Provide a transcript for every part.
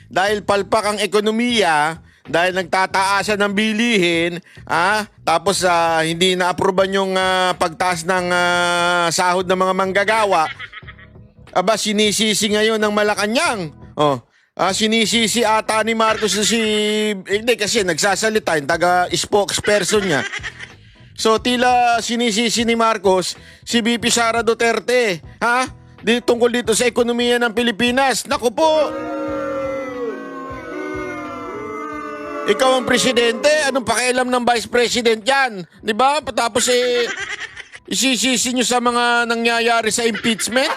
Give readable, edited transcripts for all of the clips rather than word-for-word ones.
dahil palpak ang ekonomiya, dahil nagtataasan ng bilihin, tapos hindi na-aproban yung pagtaas ng sahod ng mga manggagawa, sinisisi ngayon ng Malacanang. Sinisisi ata ni Marcos na hindi kasi nagsasalita yung taga-spokesperson niya. So tila sinisisi ni Marcos si VP Sara Duterte, tungkol dito sa ekonomiya ng Pilipinas. Naku po! Ikaw ang presidente, anong pakialam ng vice president yan? Di ba? Tapos isisisi nyo sa mga nangyayari sa impeachment?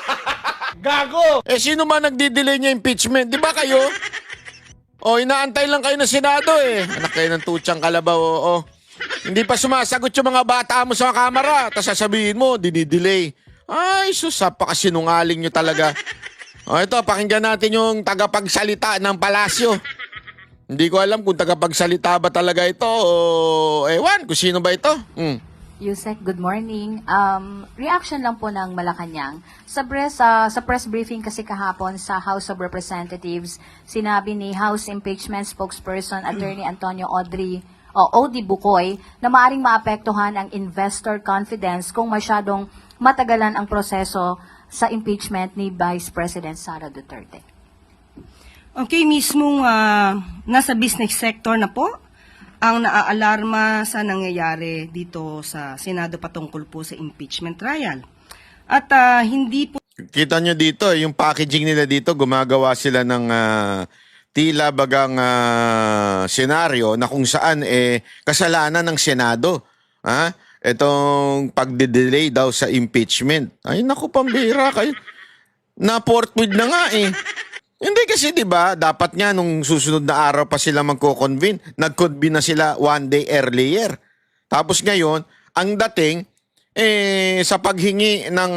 Gago! Sino man nagdi-delay niya impeachment? Di ba kayo? Inaantay lang kayo ng Senado Anak kayo ng tutsang kalabaw, Hindi pa sumasagot yung mga bata mo sa kamera. Tapos sasabihin mo, dinidelay. Ay, napakasinungaling nyo talaga. Ito, pakinggan natin yung tagapagsalita ng palasyo. Hindi ko alam kung tagapagsalita ba talaga ito o ewan kung sino ba ito. Yusek, good morning. Reaction lang po ng Malacanang. Sa press briefing kasi kahapon sa House of Representatives, sinabi ni House Impeachment Spokesperson Attorney Antonio Odi Bukoy na maaring maapektuhan ang investor confidence kung masyadong matagalan ang proseso sa impeachment ni Vice President Sara Duterte. Okay, mismong nasa business sector na po ang naaalarma sa nangyayari dito sa Senado patungkol po sa impeachment trial. At hindi po... Kita nyo dito, yung packaging nila dito, gumagawa sila ng tila bagang senaryo na kung saan kasalanan ng Senado. Itong pagde-delay daw sa impeachment. Ay naku, pambira kayo. Na-forthwith na nga Hindi kasi 'di ba, dapat nga nung susunod na araw pa sila magko-convene. Nag-convene na sila one day earlier. Tapos ngayon, ang dating sa paghingi ng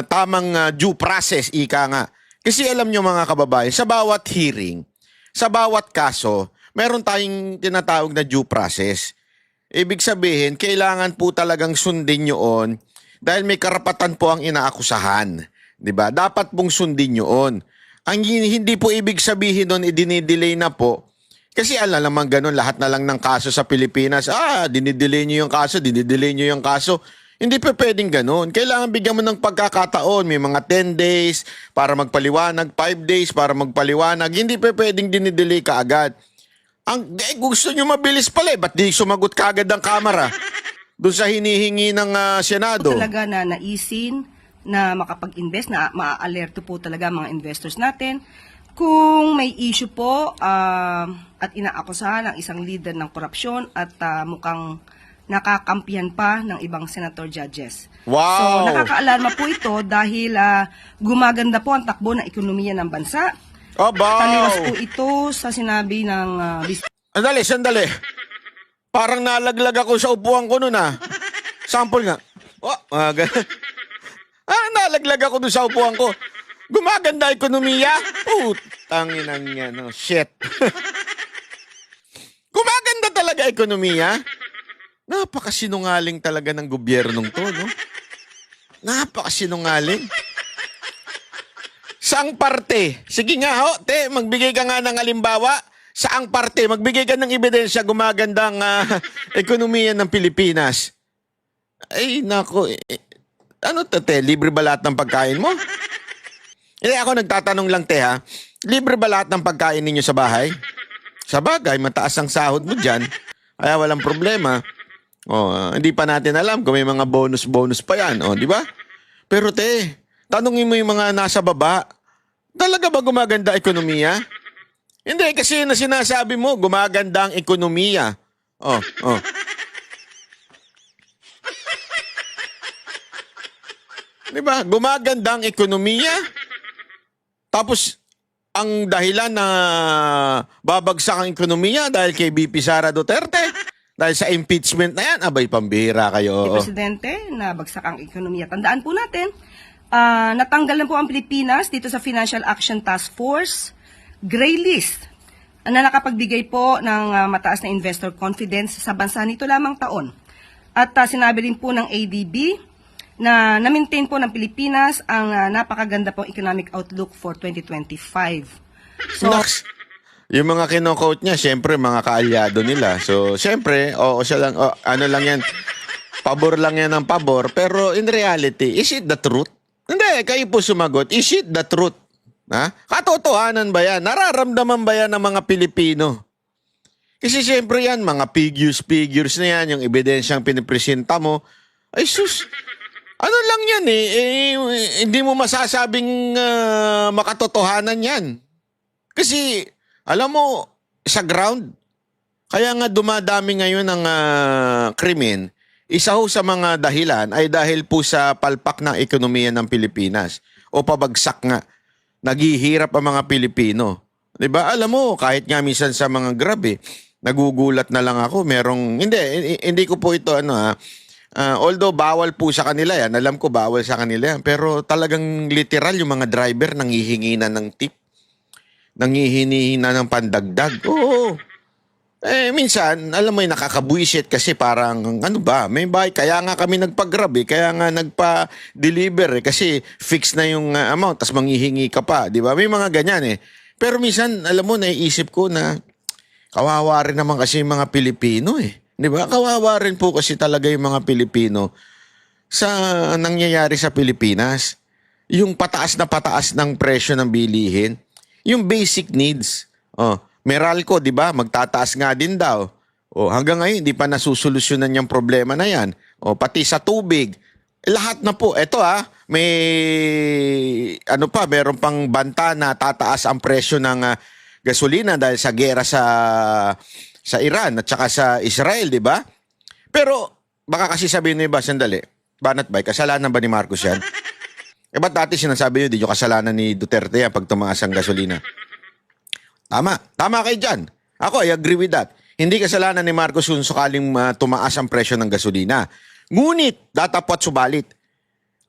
tamang due process, ika nga. Kasi alam nyo mga kababayan, sa bawat hearing, sa bawat kaso, meron tayong tinatawag na due process. Ibig sabihin, kailangan po talagang sundin yun dahil may karapatan po ang inaakusahan. Diba? Dapat pong sundin yun. Ang hindi po ibig sabihin doon, idinidelay na po. Kasi alam naman ganun, lahat na lang ng kaso sa Pilipinas, dinidelay nyo yung kaso, dinidelay nyo yung kaso. Hindi pa pwedeng ganun. Kailangan bigyan mo ng pagkakataon. May mga 10 days para magpaliwanag, 5 days para magpaliwanag. Hindi pa pwedeng dinidelay ka agad. Gusto nyo mabilis pala ba't di sumagot kaagad ang kamera? Doon sa hinihingi ng Senado. Talaga na naisin na makapag-invest, na maa-alerto po talaga mga investors natin. Kung may issue po at inaakusahan ng isang leader ng korupsyon at mukhang nakakampihan pa ng ibang senator judges. Wow! So nakakaalarma po ito dahil gumaganda po ang takbo ng ekonomiya ng bansa. Taliwas po ito sa sinabi ng... Sandali. Parang nalaglag ako sa upuan ko nun Sample nga. Nalaglag ako dun sa upuan ko. Gumaganda ekonomiya? Tanginang yan. Shit. Gumaganda talaga ekonomiya? Napakasinungaling talaga ng gobyernong to, no? Napakasinungaling. Saang parte? Sige nga, magbigay ka nga ng halimbawa. Saang parte? Magbigay ka ng ebidensya gumagandang ekonomiya ng Pilipinas. Ay, nako. Ano to, libre ba lahat ng pagkain mo? Ako nagtatanong lang, libre ba lahat ng pagkain ninyo sa bahay? Sa bagay, mataas ang sahod mo dyan. Kaya walang problema. Hindi pa natin alam kung may mga bonus pa yan. Di ba? Pero tanungin mo yung mga nasa baba. Talaga ba gumaganda ekonomiya? Hindi, kasi na sinasabi mo, gumaganda ang ekonomiya. Diba? Gumaganda ang ekonomiya. Tapos, ang dahilan na babagsak ang ekonomiya dahil kay VP Sara Duterte, dahil sa impeachment na yan, abay, pambihira kayo. Presidente, na bagsak ang ekonomiya. Tandaan po natin, natanggal na po ang Pilipinas dito sa Financial Action Task Force Gray List na nakapagbigay po ng mataas na investor confidence sa bansa nito lamang taon. At sinabi rin po ng ADB na maintain po ng Pilipinas ang napakaganda pong economic outlook for 2025. So, Naks, yung mga kino-quote niya, syempre mga kaalyado nila. So, syempre, siya lang, ano lang yan, pabor lang yan ng pabor. Pero in reality, is it the truth? Hindi, kayo po sumagot, is it the truth? Ha? Katotohanan ba yan? Nararamdaman ba yan ng mga Pilipino? Kasi syempre yan, mga figures na yan, yung ebidensyang pinipresenta mo, ay sus, ano lang yan hindi mo masasabing makatotohanan yan. Kasi, alam mo, sa ground, kaya nga dumadami ngayon ang krimen, isa ho sa mga dahilan ay dahil po sa palpak ng ekonomiya ng Pilipinas o pabagsak nga. Naghihirap ang mga Pilipino. 'Di ba? Alam mo, kahit nga minsan sa mga Grab nagugulat na lang ako, hindi ko po ito although bawal po sa kanila yan, alam ko bawal sa kanila yan, pero talagang literal yung mga driver nanghihingi na ng tip. Nanghihingi na ng pandagdag. Oo. Minsan, alam mo nakakabuisit kasi parang, ano ba, may bahay. Kaya nga kami nagpa-grab kaya nga nagpa-deliver kasi fix na yung amount, tas manghihingi ka pa, di ba? May mga ganyan Pero minsan, alam mo, naiisip ko na kawawa rin naman kasi yung mga Pilipino di ba? Kawawa rin po kasi talaga yung mga Pilipino sa nangyayari sa Pilipinas. Yung pataas ng presyo ng bilihin, yung basic needs. Meralco, di ba? Magtataas nga din daw. Hanggang ngayon, hindi pa nasusolusyonan yung problema na yan. Pati sa tubig. Lahat na po. Ito may meron pang banta na tataas ang presyo ng gasolina dahil sa gera sa Iran at saka sa Israel, di ba? Pero, baka kasi sabihin nyo iba, sandali, Banat Bay, kasalanan ba ni Marcos yan? Ba't dati sinasabi nyo, di nyo kasalanan ni Duterte yan pag tumaas ang gasolina? Tama kayo dyan. Ako, I agree with that. Hindi kasalanan ni Marcos kung sakaling tumaas ang presyo ng gasolina. Ngunit, datapot subalit.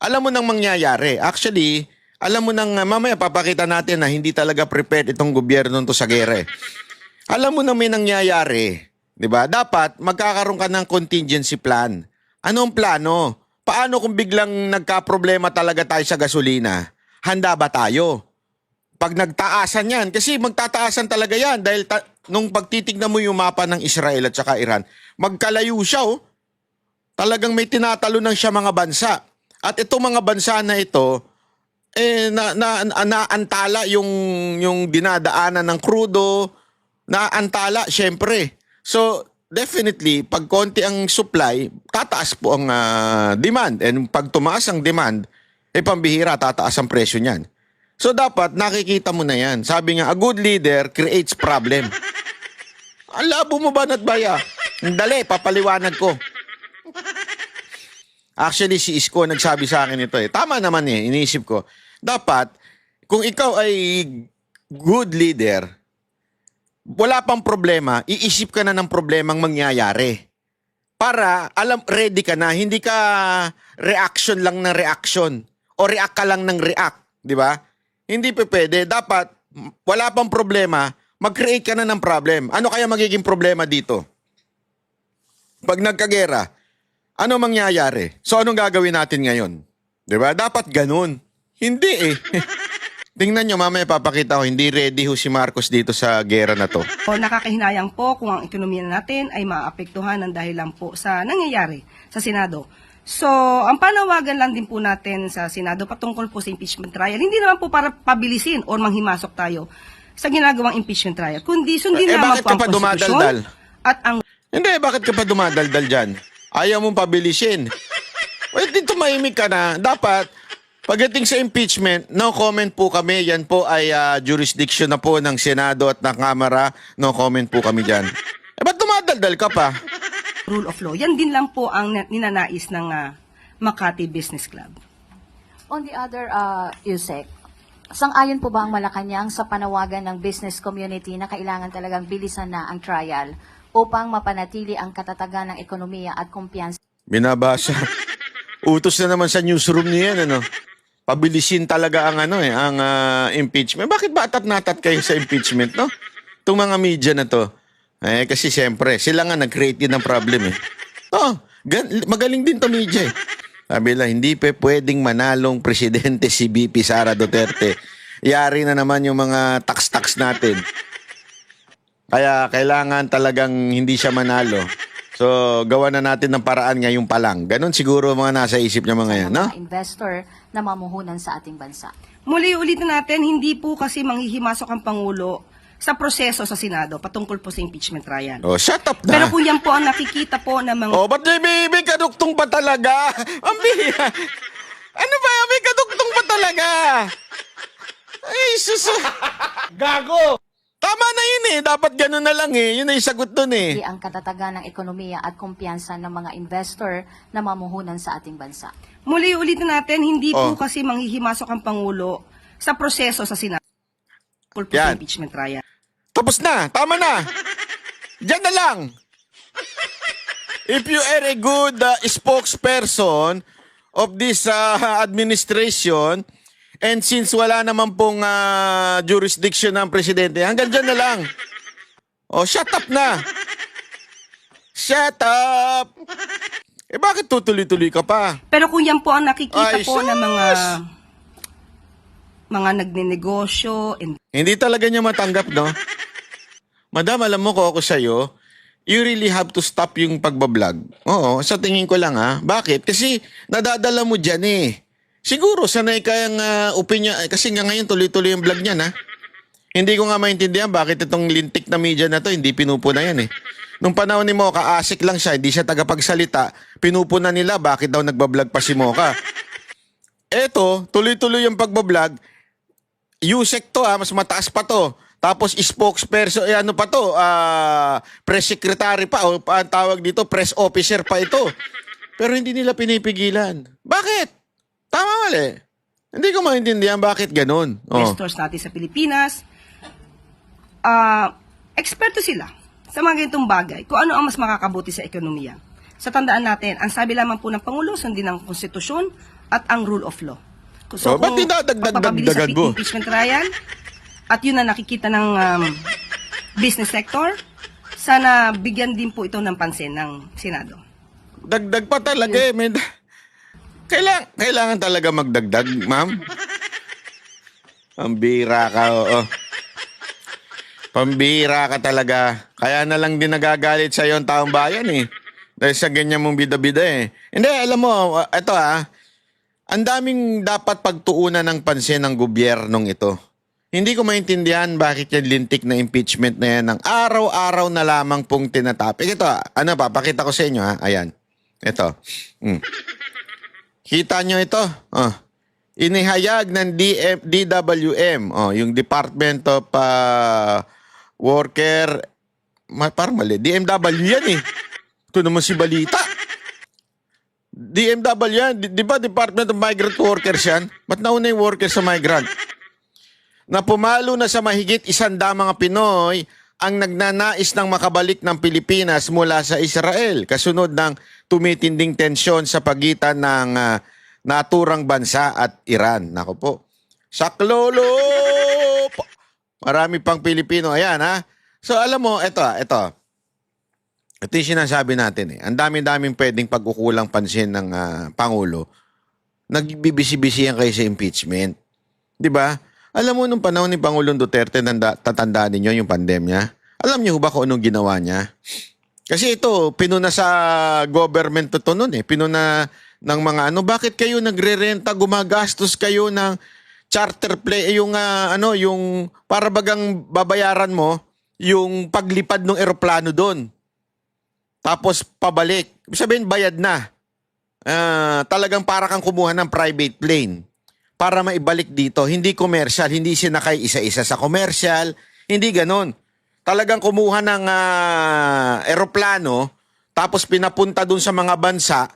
Alam mo nang mangyayari. Actually, alam mo nang mamaya papakita natin na hindi talaga prepared itong gobyerno to sa gera Alam mo na may nangyayari. Di ba? Dapat magkakaroon ka ng contingency plan. Ano ang plano? Paano kung biglang nagka-problema talaga tayo sa gasolina? Handa ba tayo? Pag nagtaasan yan, kasi magtataasan talaga yan dahil nung pagtitignan mo yung mapa ng Israel at saka Iran, magkalayo siya Talagang may tinatalunan siya mga bansa. At itong mga bansa na ito, naantala yung dinadaanan ng krudo, naantala syempre. So, definitely, pag konti ang supply, tataas po ang demand. And pag tumaas ang demand, pambihira, tataas ang presyo niyan. So dapat nakikita mo na yan. Sabi nga, a good leader creates problem. Ang labo mo ba, Natbaya? Dali, papaliwanag ko. Actually, si Isko nagsabi sa akin ito Tama naman iniisip ko. Dapat, kung ikaw ay good leader, wala pang problema, iisip ka na ng problemang mangyayari. Para, ready ka na, hindi ka reaction lang ng reaction. O react ka lang ng react. Di ba? Hindi pwede. Dapat, wala pang problema, mag-create ka na ng problem. Ano kaya magiging problema dito? Pag nagkagera, ano mangyayari? So, anong gagawin natin ngayon? Diba? Dapat ganun. Hindi Tingnan nyo, mamaya papakita ko, hindi ready si Marcos dito sa gera na to. Nakakahinayang po kung ang ekonomiya natin ay maapektuhan ng dahil lang po sa nangyayari sa Senado. So, ang panawagan lang din po natin sa Senado patungkol po sa impeachment trial, hindi naman po para pabilisin o manghimasok tayo sa ginagawang impeachment trial, kundi sundin naman po ang konstitusyon at ang... Hindi, bakit ka pa dumadaldal dyan? Ayaw mong pabilisin. Dito tumahimik ka na. Dapat, pagdating sa impeachment, no comment po kami. Yan po ay jurisdiction na po ng Senado at ng Kamara. No comment po kami dyan. Ba't dumadaldal ka pa? Rule of law. Yan din lang po ang ninanais ng Makati Business Club. On the other, Yusek, sang-ayon po ba ang Malacanang sa panawagan ng business community na kailangan talagang bilisan na ang trial upang mapanatili ang katatagan ng ekonomiya at kumpiyansa? Binabasa. Utos na naman sa newsroom niya yan, Pabilisin talaga ang ang impeachment. Bakit ba atat-natat kayo sa impeachment, no? Itong mga media na to. Kasi siyempre, sila nga nag-create din ng problem magaling din to media Sabi lang, hindi pwedeng manalong presidente si BP Sara Duterte. yari na naman yung mga tax-tax natin. Kaya kailangan talagang hindi siya manalo. So, gawa na natin ng paraan ngayon pa lang. Ganon siguro mga nasa isip niya mga yan, no? Mga investor na mamuhunan sa ating bansa. Muli ulitin natin, hindi po kasi manghihimasok ang Pangulo sa proseso sa Senado patungkol po sa impeachment trial. Oh, shut up na. Pero kung yan po ang nakikita po ng mga... Oh, ba't may kaduktong pa talaga? Ang biya. Ano ba? May kaduktong pa talaga? Ay, sus. Gago! Tama na yun eh. Dapat ganun na lang eh. Yun na yung sagot dun eh. Hindi ang katatagan ng ekonomiya at kumpiyansa ng mga investor na mamuhunan sa ating bansa. Muli ulitin natin, hindi Oh. po kasi manghihimasok ang Pangulo sa proseso sa Senado patungkol po sa Yan. impeachment trial. Tapos na. Tama na. Diyan na lang. If you are a good spokesperson of this administration, and since wala naman pong jurisdiction ng presidente, hanggang dyan na lang. Oh, shut up na. Shut up. Eh, bakit tutuloy-tuloy ka pa? Pero kung yan po ang nakikita Ay, po ng sus! mga nagnenegosyo, Hindi talaga niya matanggap, no? Madam, alam mo ko ako sa'yo, you really have to stop yung pagbablog. Oo, sa tingin ko lang ha. Bakit? Kasi nadadala mo dyan eh. Siguro, sanay kayang opinion. Kasi nga ngayon, tuloy-tuloy yung vlog niya na. Hindi ko nga maintindihan bakit itong lintik na media na to, hindi pinupuna yan eh. Nung panahon ni Mocha, asik lang siya, hindi siya tagapagsalita. Pinupuna nila, bakit daw nagbablog pa si Mocha? Eto, tuloy-tuloy yung pagbablog. USEC to mas mataas pa to. Tapos spokesperson, ano pa to, press secretary pa, o ang tawag dito, press officer pa ito. Pero hindi nila pinipigilan. Bakit? Tama mali. Hindi ko maintindihan bakit ganun. Oh. investors natin sa Pilipinas, eksperto sila sa mga ganitong bagay, kung ano ang mas makakabuti sa ekonomiya. Sa tandaan natin, ang sabi lamang po ng Pangulo, sundin ang konstitusyon at ang rule of law. Oh, ba't pagpapabilis sa dinadagdag mo? impeachment trial, at yun na nakikita ng business sector, sana bigyan din po ito ng pansin ng Senado. Dagdag pa talaga eh. Kailangan talaga magdagdag, ma'am. Pambira ka, oo. Pambira ka talaga. Kaya na lang din nagagalit sa ang taong bayan eh. Dahil sa ganyan mong bida-bida eh. Hindi, alam mo, ito ang daming dapat pagtuunan ng pansin ng gobyernong ito. Hindi ko maintindihan bakit yung lintik na impeachment na yan ng araw-araw na lamang pong tinatapik. Ito, papakita ko sa inyo ha. Ayan. Ito. Kita nyo ito? Inihayag ng DWM, yung Department of Worker, parang mali, DMW yan eh. Ito naman si Balita. DMW yan, di ba Department of Migrant Workers yan? Ba't nauna yung workers sa migrant? Na pumalo na sa mahigit 100 mga Pinoy ang nagnanais ng makabalik ng Pilipinas mula sa Israel kasunod ng tumitinding tensyon sa pagitan ng naturang bansa at Iran. Nako po. Saklolo! Marami pang Pilipino. Ayan ha. So alam mo, ito. Ito yung sinasabi natin eh. Ang dami-daming pwedeng pagkukulang pansin ng Pangulo. Nagbibisi-bisihan kayo sa impeachment. Di ba? Alam mo, nung panahon ni Pangulong Duterte, tatandaan ninyo yung pandemya. Alam niyo ba kung anong ginawa niya? Kasi ito, pinuna sa government to noon eh. Pinuna ng mga bakit kayo nagre-renta, gumagastos kayo ng charter plane, yung yung para bagang babayaran mo yung paglipad ng eroplano doon. Tapos pabalik. Ibig sabihin, bayad na. Talagang para kang kumuha ng private plane para maibalik dito. Hindi commercial, hindi sinakay isa-isa sa commercial, hindi ganon. Talagang kumuha ng eroplano, tapos pinapunta dun sa mga bansa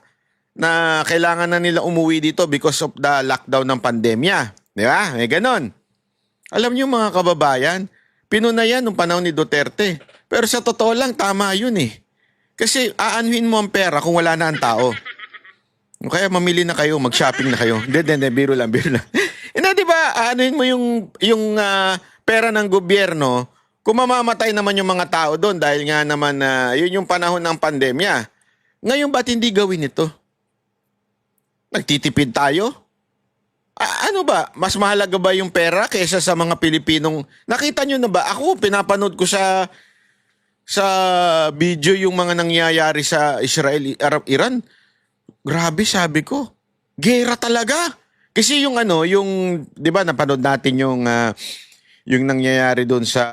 na kailangan na nila umuwi dito because of the lockdown ng pandemya. Di ba? May ganon. Alam niyo mga kababayan, pinuna yan nung panahon ni Duterte. Pero sa totoo lang, tama yun eh. Kasi aanuhin mo ang pera kung wala na ang tao. Kaya mamili na kayo, mag-shopping na kayo. Hindi, biro lang. Di ba, aanuhin mo yung pera ng gobyerno, kung mamamatay naman yung mga tao doon dahil nga naman yun yung panahon ng pandemya. Ngayon, ba't hindi gawin ito? Nagtitipid tayo? Ano ba? Mas mahalaga ba yung pera kaysa sa mga Pilipinong... Nakita nyo na ba? Ako, pinapanood ko sa video yung mga nangyayari sa Israel, Arab, Iran. Grabe, sabi ko. Gera talaga. Kasi yung 'di ba napanood natin yung nangyayari doon sa